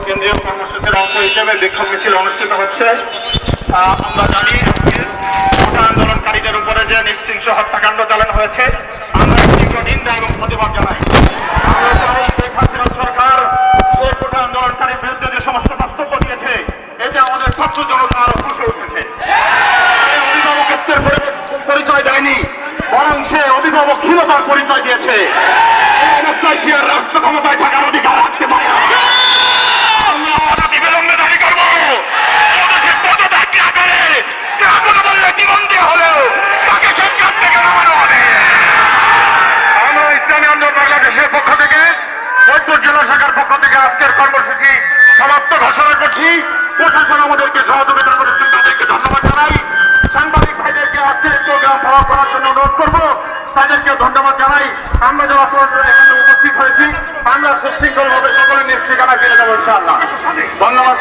কেন্দ্রীয় কর্মসূচির অংশ হিসেবে বিক্ষোভ মিছিল অনুষ্ঠিত হচ্ছে। আমরা জানি কোটা আন্দোলনকারীদের উপরে যে নৃশংস হত্যাকাণ্ড চালানো হয়েছে, আমরা তীব্র নিন্দা এবং প্রতিবাদ জানাই। আমরা চাই শেখ হাসিনা সরকার সেই কোটা আন্দোলনকারীর বিরুদ্ধে যে সমস্ত বক্তব্য দিয়েছে, এতে আমাদের ছাত্র জনতা আরো খুশি উঠেছে। অভিভাবকত্বের পরিচয় দেয়নি, বরং সে অভিভাবকহীনতার পরিচয় দিয়েছে। এই অবস্থায় সে রাষ্ট্র ক্ষমতায় থাকার অধিকার রাখতে পারে না। জেলা শাখার পক্ষ থেকে আজকের কর্মসূচি সমাপ্ত ঘোষণা করছি। প্রশাসন আমাদেরকে সহযোগিতা করেছেন, তাদেরকে ধন্যবাদ জানাই। সাংবাদিক ভাইদেরকে আজকের প্রোগ্রাম ফলো করার জন্য অনুরোধ করবো, তাদেরকে ধন্যবাদ জানাই। আমরা যারা এখানে উপস্থিত হয়েছি, আমরা সুশৃঙ্খলভাবে সকলের নিজ ঠিকানা ফিরে যাবো ইনশাআল্লাহ। ধন্যবাদ।